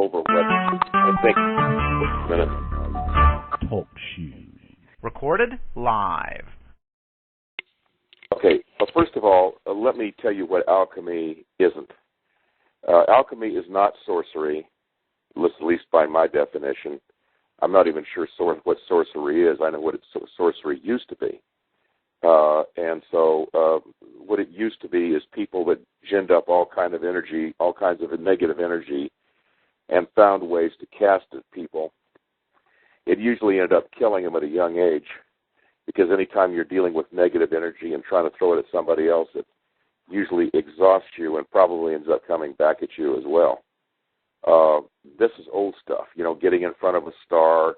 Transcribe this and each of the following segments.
over what I think a minute. Talk shoes. Recorded live. Okay, well, first of all, let me tell you what alchemy isn't. Alchemy is not sorcery, at least by my definition. I'm not even sure what sorcery is. I know what sorcery used to be. And so what it used to be is people that ginned up all kinds of energy, all kinds of negative energy, and found ways to cast at people. It usually ended up killing them at a young age, because anytime you're dealing with negative energy and trying to throw it at somebody else, it usually exhausts you and probably ends up coming back at you as well. This is old stuff, getting in front of a star,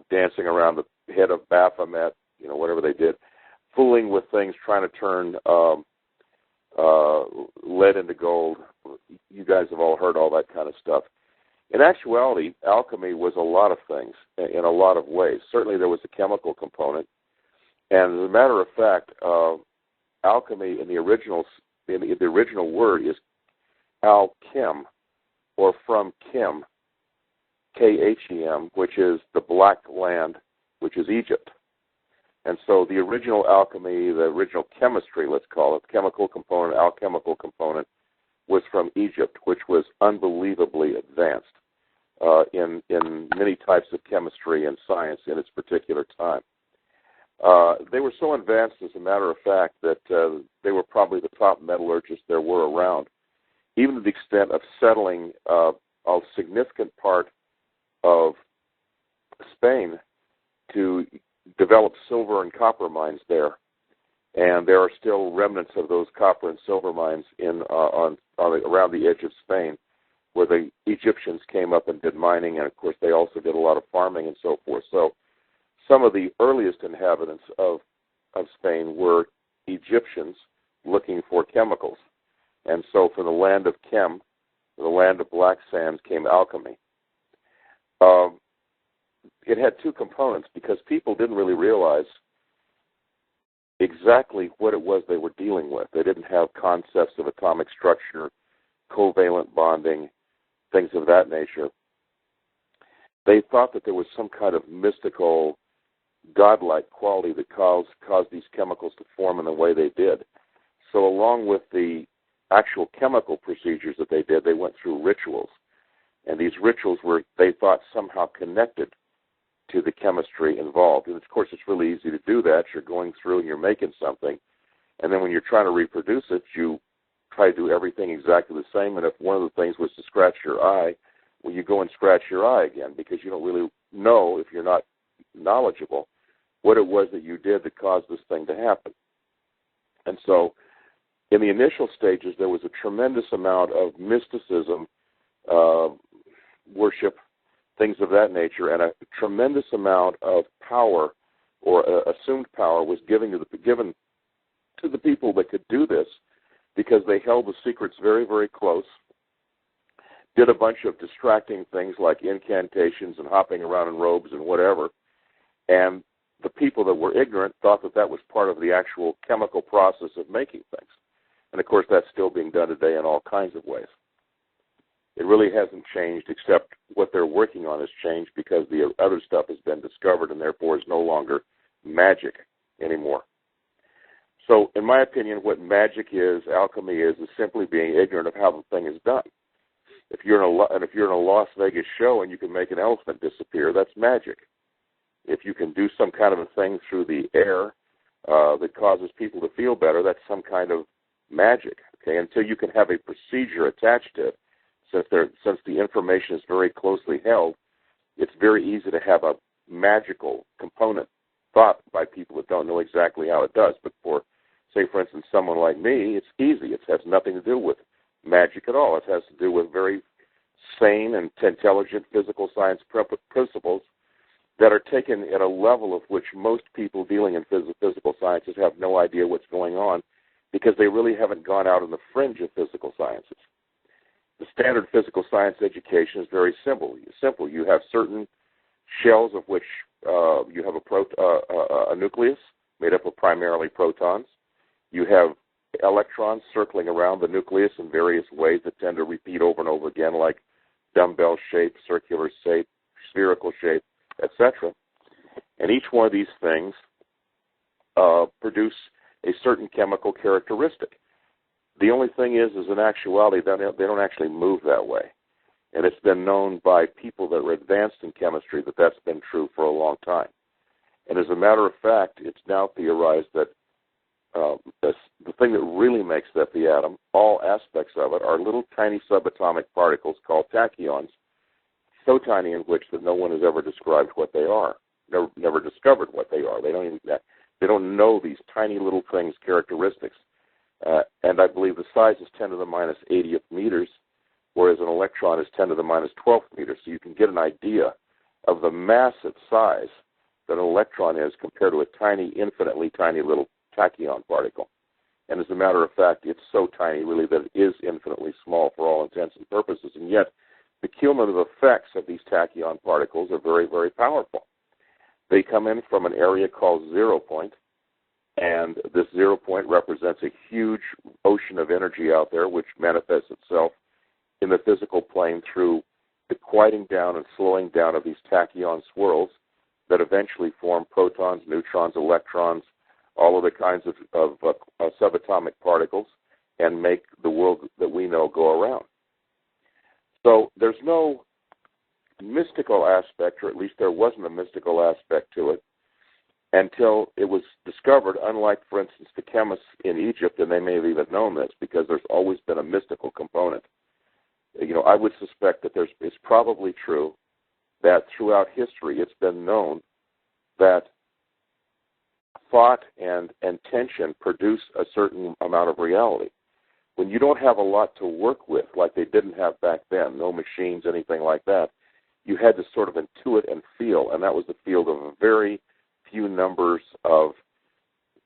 dancing around the head of Baphomet, whatever they did, fooling with things, trying to turn lead into gold. You guys have all heard all that kind of stuff. In actuality, alchemy was a lot of things in a lot of ways. Certainly there was a chemical component. And as a matter of fact, alchemy in the original word is alchem, or from chem, K-H-E-M, which is the Black Land, which is Egypt. And so the original alchemy, the original chemistry, let's call it, chemical component, alchemical component, was from Egypt, which was unbelievably advanced in many types of chemistry and science in its particular time. They were so advanced, as a matter of fact, that they were probably the top metallurgists there were around, even to the extent of settling a significant part of Spain to develop silver and copper mines there. And there are still remnants of those copper and silver mines around the edge of Spain, where the Egyptians came up and did mining, and of course they also did a lot of farming and so forth. So some of the earliest inhabitants of Spain were Egyptians looking for chemicals. And so from the land of Chem, the land of black sands, came alchemy. It had two components, because people didn't really realize exactly what it was they were dealing with. They didn't have concepts of atomic structure, covalent bonding, things of that nature. They thought that there was some kind of mystical, godlike quality that caused these chemicals to form in the way they did. So along with the actual chemical procedures that they did, they went through rituals. And these rituals were, they thought, somehow connected to the chemistry involved. And of course, it's really easy to do that. You're going through and you're making something. And then when you're trying to reproduce it, you try to do everything exactly the same. And if one of the things was to scratch your eye, well, you go and scratch your eye again, because you don't really know, if you're not knowledgeable, what it was that you did that caused this thing to happen. And so in the initial stages, there was a tremendous amount of mysticism, worship, things of that nature, and a tremendous amount of power, or assumed power, was given to the people that could do this, because they held the secrets very, very close, did a bunch of distracting things like incantations and hopping around in robes and whatever, and the people that were ignorant thought that that was part of the actual chemical process of making things. And of course, that's still being done today in all kinds of ways. It really hasn't changed, except what they're working on has changed, because the other stuff has been discovered and therefore is no longer magic anymore. So in my opinion, what magic is, alchemy is simply being ignorant of how the thing is done. If you're in a Las Vegas show and you can make an elephant disappear, that's magic. If you can do some kind of a thing through the air that causes people to feel better, that's some kind of magic. Okay, until you can have a procedure attached to it, since the information is very closely held, it's very easy to have a magical component thought by people that don't know exactly how it does. But for, say, for instance, someone like me, it's easy. It has nothing to do with magic at all. It has to do with very sane and intelligent physical science principles that are taken at a level of which most people dealing in physical sciences have no idea what's going on, because they really haven't gone out on the fringe of physical sciences. The standard physical science education is very simple. You have certain shells of which you have a nucleus made up of primarily protons. You have electrons circling around the nucleus in various ways that tend to repeat over and over again, like dumbbell shape, circular shape, spherical shape, etc. And each one of these things produce a certain chemical characteristic. The only thing is in actuality, they don't actually move that way. And it's been known by people that are advanced in chemistry that that's been true for a long time. And as a matter of fact, it's now theorized that the thing that really makes up the atom, all aspects of it, are little tiny subatomic particles called tachyons, so tiny in which that no one has ever described what they are, never discovered what they are. They don't know these tiny little things' characteristics. And I believe the size is 10 to the minus 80th meters, whereas an electron is 10 to the minus 12th meters. So you can get an idea of the massive size that an electron is compared to a tiny, infinitely tiny little tachyon particle. And as a matter of fact, it's so tiny, really, that it is infinitely small for all intents and purposes. And yet, the cumulative effects of these tachyon particles are very, very powerful. They come in from an area called 0 point, and this 0 point represents a huge ocean of energy out there, which manifests itself in the physical plane through the quieting down and slowing down of these tachyon swirls that eventually form protons, neutrons, electrons, all of the kinds of subatomic particles, and make the world that we know go around. So there's no mystical aspect, or at least there wasn't a mystical aspect to it, until it was discovered, unlike, for instance, the chemists in Egypt, and they may have even known this, because there's always been a mystical component. You know, I would suspect that it's probably true that throughout history it's been known that thought and tension produce a certain amount of reality. When you don't have a lot to work with, like they didn't have back then, no machines, anything like that, you had to sort of intuit and feel, and that was the field of a very few numbers of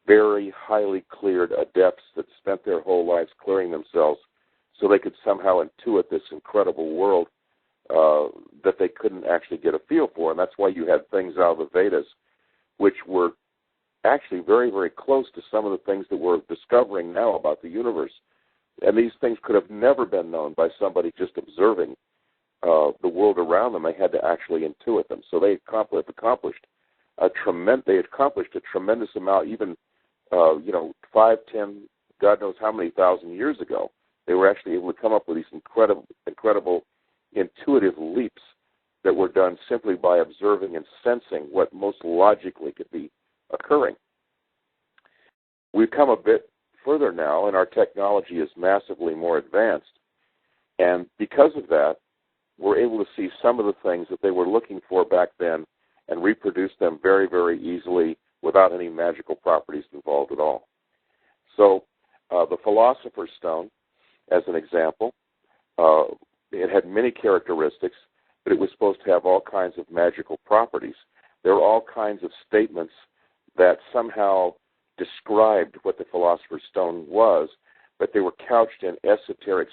very highly cleared adepts that spent their whole lives clearing themselves so they could somehow intuit this incredible world that they couldn't actually get a feel for. And that's why you had things out of the Vedas which were actually very, very close to some of the things that we're discovering now about the universe. And these things could have never been known by somebody just observing the world around them. They had to actually intuit them. So they accomplished a tremendous amount, even 5, 10, God knows how many thousand years ago. They were actually able to come up with these incredible intuitive leaps that were done simply by observing and sensing what most logically could be occurring. We've come a bit further now, and our technology is massively more advanced. And because of that, we're able to see some of the things that they were looking for back then and reproduce them very, very easily without any magical properties involved at all. So the Philosopher's Stone, as an example, it had many characteristics, but it was supposed to have all kinds of magical properties. There were all kinds of statements that somehow described what the Philosopher's Stone was, but they were couched in esoteric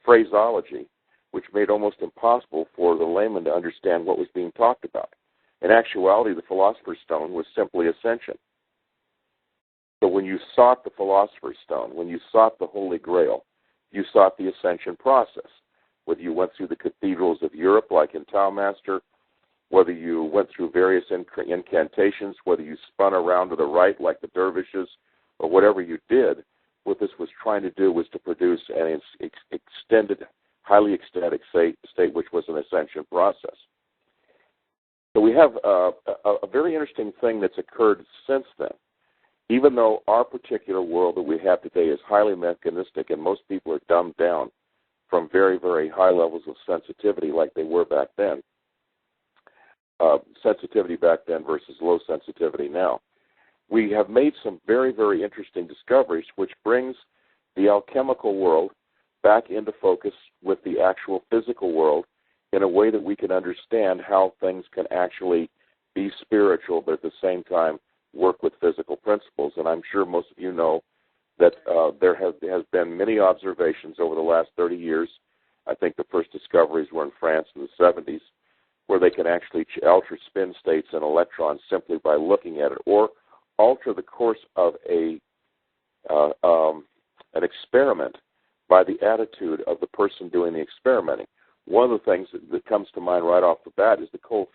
phraseology, which made it almost impossible for the layman to understand what was being talked about. In actuality, the Philosopher's Stone was simply Ascension. So when you sought the Philosopher's Stone, when you sought the Holy Grail, you sought the Ascension process. Whether you went through the cathedrals of Europe, like in Taumaster, whether you went through various incantations, whether you spun around to the right like the dervishes, or whatever you did, what this was trying to do was to produce an extended, highly ecstatic state, which was an ascension process. So we have a very interesting thing that's occurred since then. Even though our particular world that we have today is highly mechanistic and most people are dumbed down from very, very high levels of sensitivity like they were back then, sensitivity back then versus low sensitivity now, we have made some very, very interesting discoveries which brings the alchemical world back into focus with the actual physical world in a way that we can understand how things can actually be spiritual but at the same time work with physical principles. And I'm sure most of you know that there has been many observations over the last 30 years. I think the first discoveries were in France in the 70s, where they can actually alter spin states and electrons simply by looking at it, or alter the course of an experiment by the attitude of the person doing the experimenting, one of the things that comes to mind right off the bat is the cold